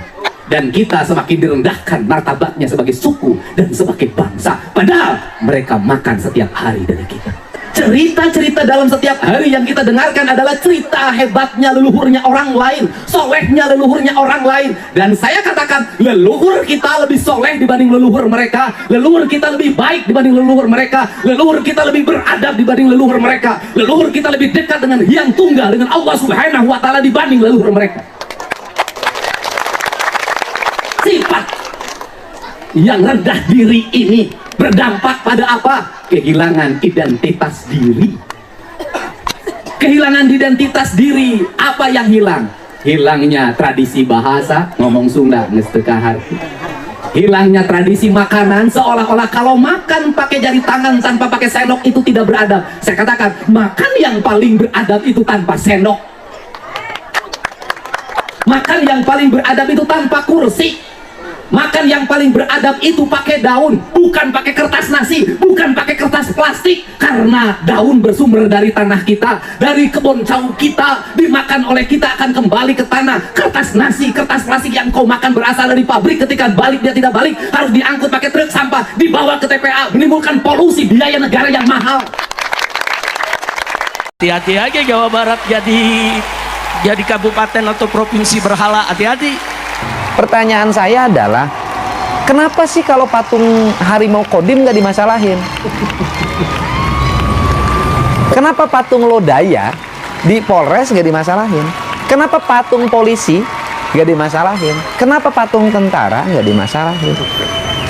dan kita semakin direndahkan martabatnya sebagai suku dan sebagai bangsa, padahal mereka makan setiap hari dari kita. Cerita-cerita dalam setiap hari yang kita dengarkan adalah cerita hebatnya leluhurnya orang lain, solehnya leluhurnya orang lain. Dan saya katakan, leluhur kita lebih soleh dibanding leluhur mereka, leluhur kita lebih baik dibanding leluhur mereka, leluhur kita lebih beradab dibanding leluhur mereka, leluhur kita lebih dekat dengan Hyang Tunggal, dengan Allah Subhanahu wa Ta'ala dibanding leluhur mereka. Sifat yang rendah diri ini berdampak pada apa? Kehilangan identitas diri. Kehilangan identitas diri. Apa yang hilang? Hilangnya tradisi bahasa, ngomong Sunda ngestekahar. Hilangnya tradisi makanan, seolah-olah kalau makan pakai jari tangan tanpa pakai sendok itu tidak beradab. Saya katakan, makan yang paling beradab itu tanpa sendok. Makan yang paling beradab itu tanpa kursi. Makan yang paling beradab itu pakai daun, bukan pakai kertas nasi, bukan pakai kertas plastik. Karena daun bersumber dari tanah kita, dari kebun jauh kita, dimakan oleh kita akan kembali ke tanah. Kertas nasi, kertas plastik yang kau makan berasal dari pabrik, ketika balik dia tidak balik, harus diangkut pakai truk sampah, dibawa ke TPA, menimbulkan polusi, biaya negara yang mahal. Hati-hati aja Jawa Barat jadi kabupaten atau provinsi berhala, hati-hati. Pertanyaan saya adalah, kenapa sih kalau patung harimau Kodim nggak dimasalahin? Kenapa patung Lodaya di Polres nggak dimasalahin? Kenapa patung polisi nggak dimasalahin? Kenapa patung tentara nggak dimasalahin?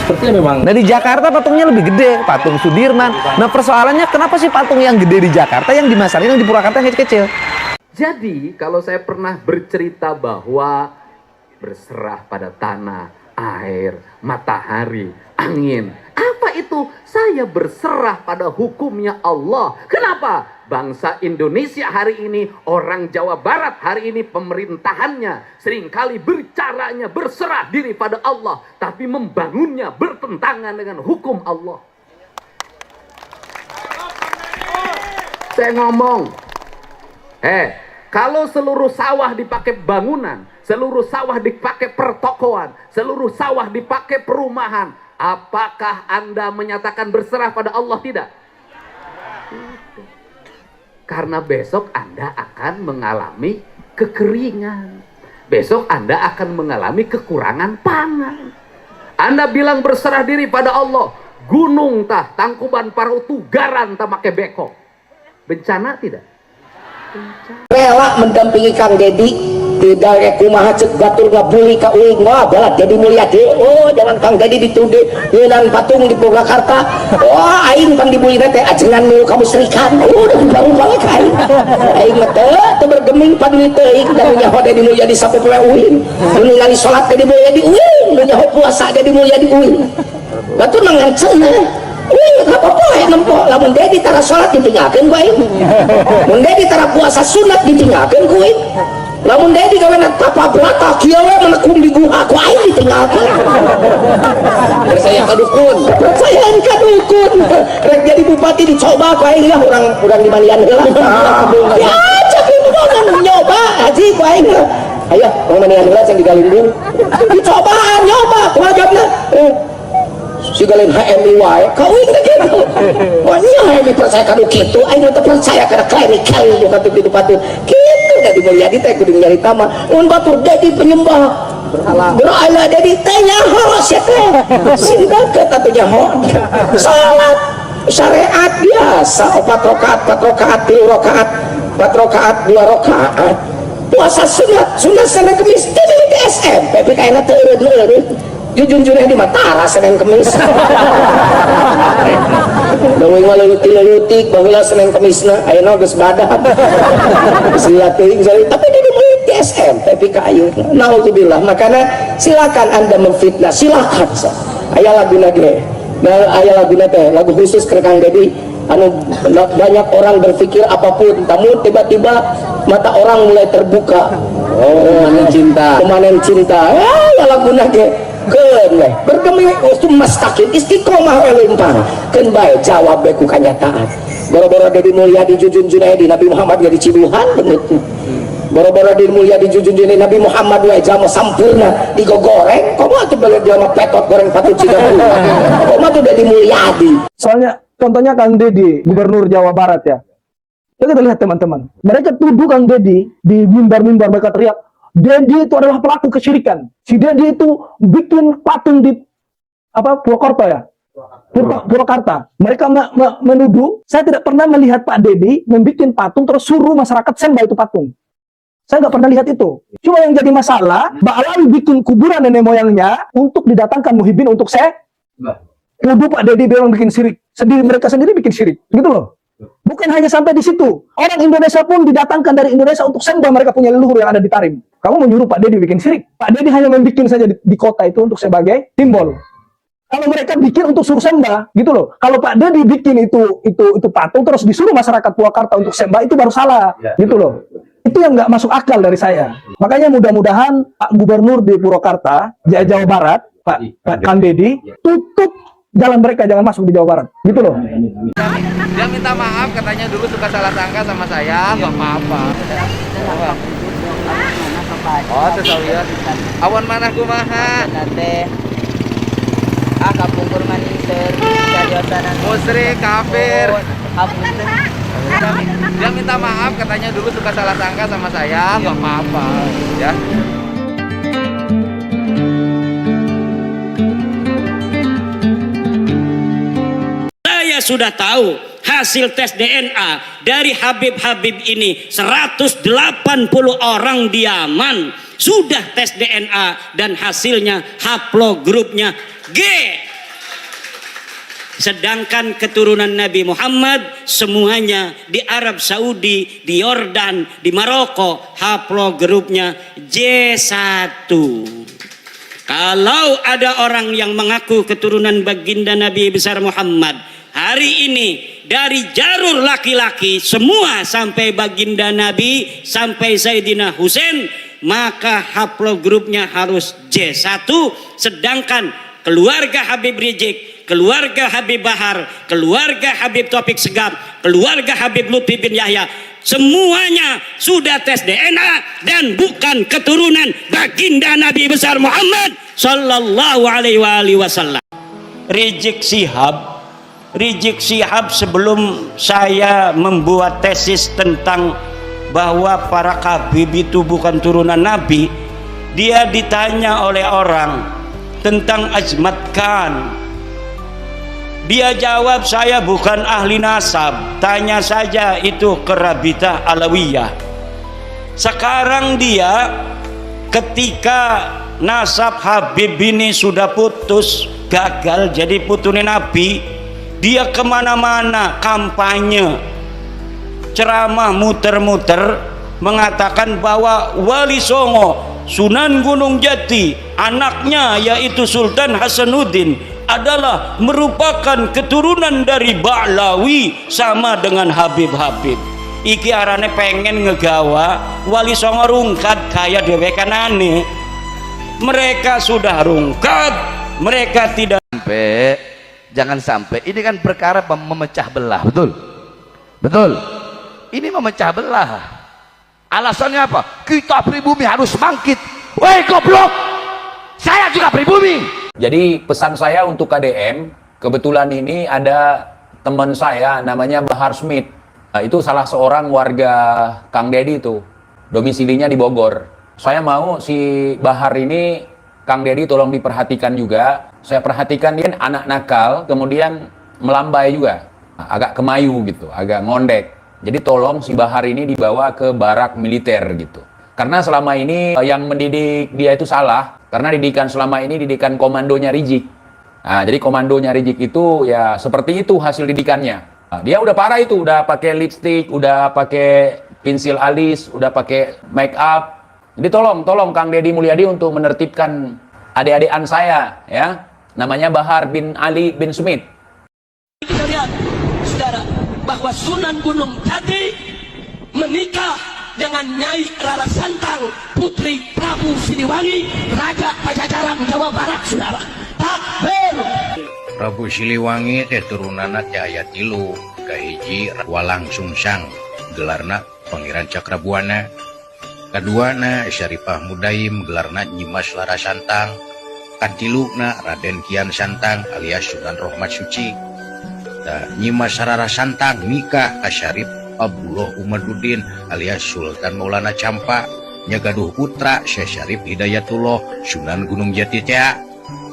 Sepertinya memang. Nah di Jakarta patungnya lebih gede, patung Sudirman. Nah persoalannya kenapa sih patung yang gede di Jakarta yang dimasalahin, yang di Purwakarta yang kecil-kecil? Jadi kalau saya pernah bercerita bahwa berserah pada tanah, air, matahari, angin. Apa itu? Saya berserah pada hukumnya Allah. Kenapa? Bangsa Indonesia hari ini, orang Jawa Barat hari ini, pemerintahannya seringkali bercaranya berserah diri pada Allah, tapi membangunnya bertentangan dengan hukum Allah. Saya ngomong, kalau seluruh sawah dipakai bangunan, seluruh sawah dipakai pertokoan, seluruh sawah dipakai perumahan, apakah Anda menyatakan berserah pada Allah? Tidak. Karena besok Anda akan mengalami kekeringan. Besok Anda akan mengalami kekurangan pangan. Anda bilang berserah diri pada Allah, gunung tah, Tangkuban Parahu Tugaran tah make beko. Bencana tidak? Rela mendampingi Kang Dedi tidak kayak kumaha cek batur ngabuli ka uing wah belat jadi mulia deh. Oh jangan Kang Dedi dituduh dengan patung di Purwakarta. Wah aing pang dibuli teh ajengan milu kamu serikan. Udah baru balik aing. Aing teh bergeming paduli teuing dan nyaho Dedi mulia di sapu poe uing. Ningali salat Dedi mulia di uing, nyaho puasa Dedi mulia di uing. Batur manganceuna. Apa-apa nempok lamun Dedi tara salat ditinggalkeun ku aing. Mun Dedi tara puasa sunat ditinggalkeun ku aing. Lamun Dedi kawenna tapa belata kieu we menekum di guha ku aing ditinggalkeun. Percaya ka dukun, percayaan ka dukun. Rek jadi bupati dicoba ku aing lah urang di Malian heula. Ya cek mau nyoba haji ku aing. Ayo mau Malian heula cenah digalindung. Dicobaan nyoba kumaha jawabna? Si galin HMI wae kawin teh gitu. Wah nya HMI percaya kanu kitu, aing teh percaya kana klinikal yo katu kitu patut. Kitu Dedi Mulyadi teh kudu nyarita mah mun batur Dedi penyembah berhala Dedi teh nyaho sia teh. Sinda ke tatu nyaho. Salat syariat biasa 4 rakaat, 4 rakaat, 3 rakaat, 4 rakaat, 2 rakaat. Puasa sunat Senin Kamis teh di SMP PKN teh eureun. Jujur di Matara Senin Kamis. Dawing lelutik baheula Senin Kamisna ayeuna geus badan. Sila teuing tapi di murid di SMP PKI. Naudzubillah. Makanya silakan Anda memfitnah, silakan. Aya laguna ge. Nah, aya laguna teh lagu khusus ke Kang Dedi. Anu banyak orang berpikir apapun, namun tiba-tiba mata orang mulai terbuka. Oh, cinta. Kemanen cinta. Ya laguna ge. Keun bergeming usum mustaqim istiqomah lempang keun bae jawab bae ku kanyataan. Boro-boro Dedi Mulyadi Jujun Junaidi Nabi Muhammad jadi cibuhan bener. Boro-boro Dedi Mulyadi Jujun Junaidi Nabi Muhammad wae jamu sampurna digogoreng. Komo atuh beli dia mah petot goreng patu cidahu. Komo atuh Dedi Mulyadi. Soalnya contohnya Kang Dedi, Gubernur Jawa Barat ya. Kita lihat teman-teman, mereka tuduh Kang Dedi di mimbar-mimbar mereka teriak Dedi itu adalah pelaku kesyirikan. Si Dedi itu bikin patung di Purwakarta ya, Purwakarta. Mereka menuduh. Saya tidak pernah melihat Pak Dedi membuat patung terus suruh masyarakat sembah itu patung. Saya nggak pernah lihat itu. Cuma yang jadi masalah, Mbak Alawi bikin kuburan nenek moyangnya untuk didatangkan Muhyiddin untuk saya. Tuduh Pak Dedi bilang bikin syirik. Mereka sendiri bikin syirik, gitu loh. Bukan hanya sampai di situ. Orang Indonesia pun didatangkan dari Indonesia untuk sembah, mereka punya leluhur yang ada di Tarim. Kamu menyuruh Pak Dedi bikin syirik. Pak Dedi hanya membuat saja di kota itu untuk sebagai simbol. Kalau mereka bikin untuk suruh sembah, gitu loh. Kalau Pak Dedi bikin itu patung terus disuruh masyarakat Purwakarta untuk sembah, itu baru salah, gitu loh. Itu yang nggak masuk akal dari saya. Makanya mudah-mudahan Pak Gubernur di Purwakarta, Jawa Barat, Pak Kang Dedi, tutup jalan mereka, jangan masuk di Jawa Barat, gitu loh. Dia minta maaf, katanya dulu suka salah sangka sama saya, nggak apa-apa. Oh, sesawian. Awan mana kumaha? Nate. Kapungkur maning seriosanan. Musyrik, kafir. Kapungkur. Dia minta maaf, katanya dulu suka salah sangka sama saya, nggak apa-apa. Ya. saya sudah tahu hasil tes DNA dari Habib-Habib ini 180 orang di Yaman sudah tes DNA dan hasilnya haplogrupnya G. Sedangkan keturunan Nabi Muhammad semuanya di Arab Saudi, di Yordan, di Maroko haplogrupnya J1. Kalau ada orang yang mengaku keturunan baginda Nabi besar Muhammad hari ini dari jalur laki-laki semua sampai baginda Nabi sampai Sayyidina Husain, maka haplogrupnya harus J1. Sedangkan keluarga Habib Rizik, keluarga Habib Bahar, keluarga Habib Taufik Segaf, keluarga Habib Lutfi bin Yahya, semuanya sudah tes DNA dan bukan keturunan baginda Nabi besar Muhammad sallallahu alaihi wasallam. Rizik Syihab sebelum saya membuat tesis tentang bahwa para Habib itu bukan turunan Nabi, dia ditanya oleh orang tentang Azmat Khan. Dia jawab, saya bukan ahli nasab, tanya saja itu Kerabitah Alawiyah. Sekarang dia ketika nasab Habib ini sudah putus, gagal jadi putune Nabi, dia kemana-mana kampanye, ceramah muter-muter mengatakan bahwa Wali Songo Sunan Gunung Jati anaknya yaitu Sultan Hasanuddin adalah merupakan keturunan dari Ba'lawi sama dengan Habib-Habib. Iki arane pengen ngegawa Wali Songo rungkat kaya dewekanane. Mereka sudah rungkat, mereka tidak jangan sampai ini kan perkara memecah belah, betul ini memecah belah. Alasannya apa? Kita pribumi harus bangkit. Woi goblok, saya juga pribumi. Jadi pesan saya untuk KDM, kebetulan ini ada teman saya namanya Bahar Smith. Nah, itu salah seorang warga Kang Dedi itu, domisilinya di Bogor. Saya mau si Bahar ini, Kang Dedi tolong diperhatikan juga. Saya perhatikan dia anak nakal, kemudian melambai juga, agak kemayu gitu, agak ngondek. Jadi tolong si Bahar ini dibawa ke barak militer gitu. Karena selama ini yang mendidik dia itu salah. Karena didikan selama ini didikan komandonya Rizik. Nah, jadi komandonya Rizik itu ya seperti itu hasil didikannya. Nah, dia udah parah itu, udah pakai lipstick, udah pakai pensil alis, udah pakai make up. Jadi tolong Kang Dedi Mulyadi untuk menertibkan adik-adikan saya ya. Namanya Bahar bin Ali bin Smith. Kita lihat saudara bahwa Sunan Gunung Jati menikah dengan Nyai Rara Santang, putri Prabu Siliwangi, Raja Pajajaran Jawa Barat, saudara. Takbir. Prabu Siliwangi teh turunana Cahaya Tilu, kahiji Walang Sungsang, gelarna Pangeran Cakrabuana. Kaduana Syarifah Mudaim, gelarna Nyimas Lara Santang. Katiluna Raden Kian Santang alias Sunan Rohmat Suci. Nyimas Rara Santang nikah Syarif Abdullah Umaduddin alias Sultan Maulana Campa, nyagaduh putra Syekh Syarif Hidayatullah Sunan Gunung Jati teh.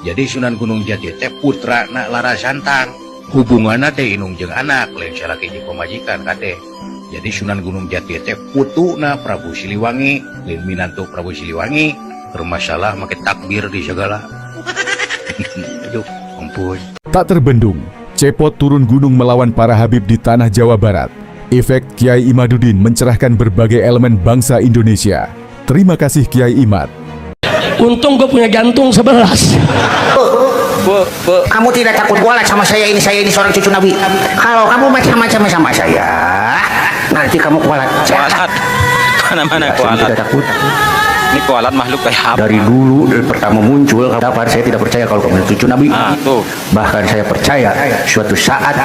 Jadi Sunan Gunung Jati teh putra na Lara Santang. Hubunganna teh inung jeung anak lain salaki jeung pamajikan kade. Jadi Sunan Gunung Jati teh putuna Prabu Siliwangi, lain minantu Prabu Siliwangi. Bermasalah make takbir di segala. Aduh, ampun. Tak terbendung, Cepot turun gunung melawan para Habib di tanah Jawa Barat. Efek Kiai Imaduddin mencerahkan berbagai elemen bangsa Indonesia. Terima kasih Kiai Imad. Untung gue punya jantung 11. Kamu tidak takut kualat sama saya ini seorang cucu Nabi. Kalau kamu macam-macam sama saya, nanti kamu kualat. Mana kualat? Tidak takut. Ini kualat makhluk kayak apa? Dari dulu, dari pertama muncul, kapan saya tidak percaya kalau kamu cucu Nabi. Bahkan saya percaya suatu saat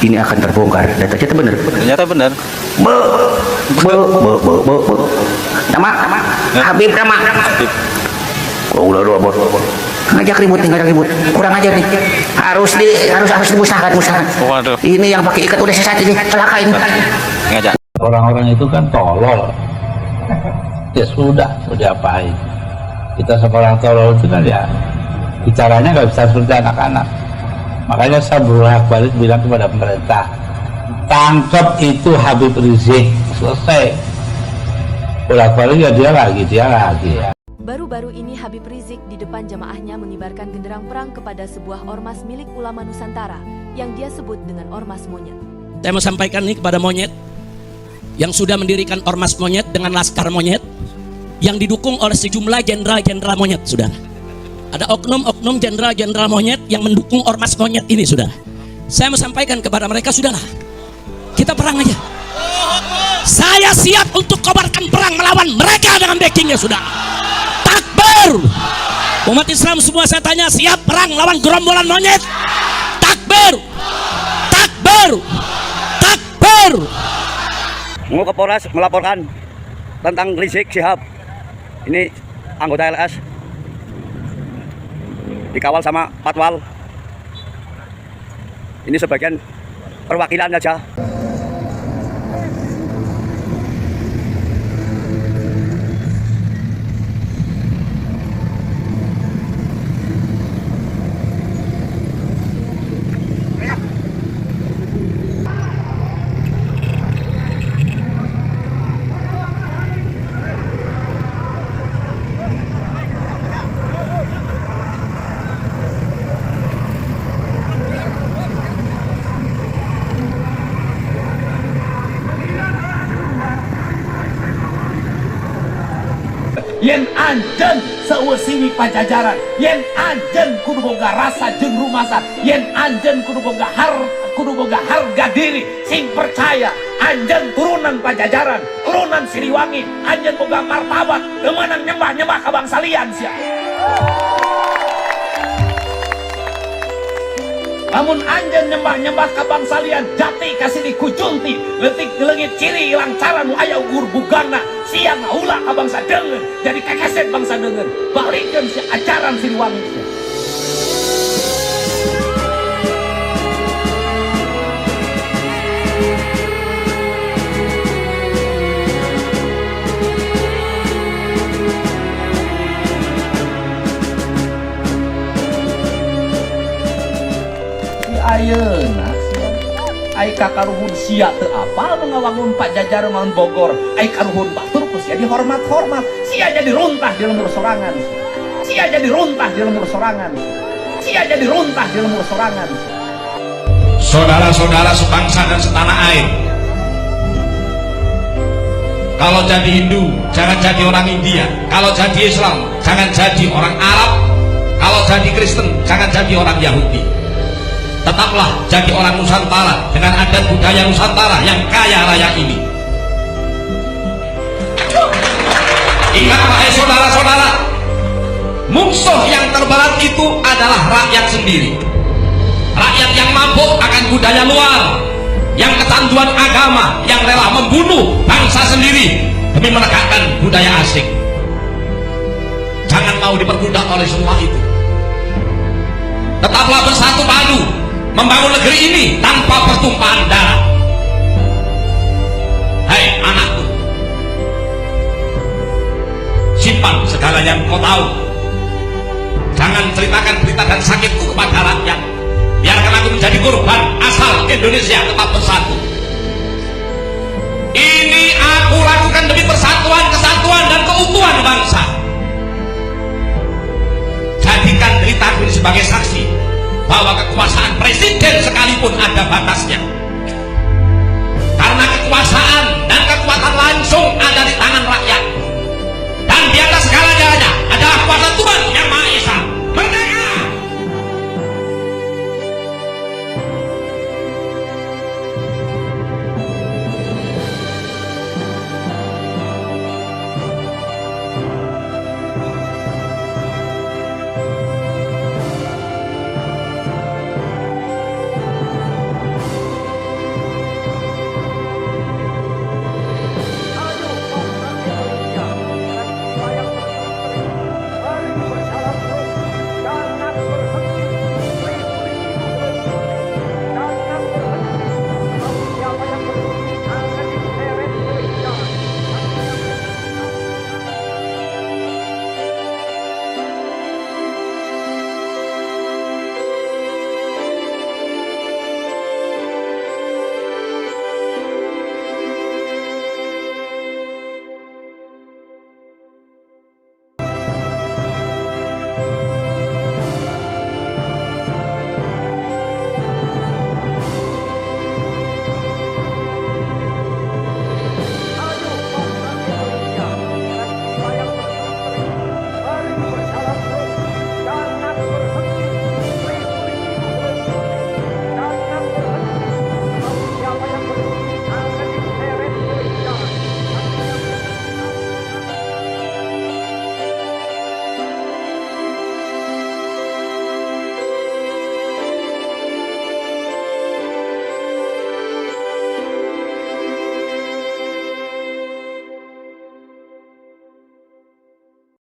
ini akan terbongkar. Dan ternyata benar. Ternyata benar. Nama Habib Rama. Oh, udah bos. Ngajak ribut nih, kurang ajar nih. Harus dimusnahkan. Waduh. Ini yang pakai ikat udah sesat ini, celaka ini. Ngajak. Orang-orang itu kan tolol. Ya sudah, mau diapain? Kita seorang tolol itu kan ya bicaranya nggak bisa seperti anak-anak. Makanya saya bolak-balik bilang kepada pemerintah, tangkap itu Habib Rizik, selesai. Bolak-balik ya dia lagi. Baru-baru ini Habib Rizik di depan jamaahnya mengibarkan genderang perang kepada sebuah ormas milik ulama Nusantara yang dia sebut dengan ormas monyet. Saya mau sampaikan nih kepada monyet yang sudah mendirikan ormas monyet dengan laskar monyet yang didukung oleh sejumlah jenderal-jenderal monyet, saudara. Ada oknum-oknum jenderal-jenderal monyet yang mendukung ormas monyet ini, saudara. Saya mau sampaikan kepada mereka, saudara, kita perang aja. Saya siap untuk kobarkan perang melawan mereka dengan backingnya, saudara. Takbir! Umat Islam semua saya tanya, siap perang lawan gerombolan monyet? Takbir! Takbir! Takbir! Mau ke Polres melaporkan tentang Rizik Syihab. Ini anggota LS dikawal sama Patwal. Ini sebagian perwakilan aja. Yen anjen seusiwi pajajaran, yen anjen kudu boga rasa jeung rumasan, yen anjen kudu boga harga diri, sing percaya anjen turunan pajajaran, turunan Siliwangi, anjen boga martabat, kemenang nyembah ka bangsa lian sia. Namun anjen nyembah ka bangsa lian, jati kasih dikucunti, letik leungit ciri lancaran nu aya ugur bugana, siang ulah ka bangsa deungeun, jadi kekeset bangsa deungeun, balikeun si ajaran Siliwangi sia. Ayeuna ai kakaruhun sia teu apal ngawangun Pajajaran maun Bogor, ai karuhun batur ku sia dihormat-hormat, sia jadi runtah di lembur sorangan, sia jadi runtah di lembur sorangan, sia jadi runtah di lembur sorangan. Saudara-saudara sebangsa dan setanah air, kalau jadi Hindu jangan jadi orang India, kalau jadi Islam jangan jadi orang Arab, kalau jadi Kristen jangan jadi orang Yahudi. Tetaplah jadi orang Nusantara dengan adat budaya Nusantara yang kaya raya ini. Ingat wahai saudara-saudara, musuh yang terberat itu adalah rakyat sendiri. Rakyat yang mabuk akan budaya luar, yang kecanduan agama, yang rela membunuh bangsa sendiri demi menegakkan budaya asing. Jangan mau diperbudak oleh semua itu. Tetaplah bersatu padu membangun negeri ini tanpa pertumpahan darah. Hai anakku, simpan segala yang kau tahu. Jangan ceritakan berita dan sakitku kepada rakyat. Biarkan aku menjadi korban asal Indonesia tetap bersatu. Ini aku lakukan demi persatuan, kesatuan, dan keutuhan bangsa. Jadikan ceritaku ini sebagai saksi bahwa kekuasaan presiden sekalipun ada batasnya.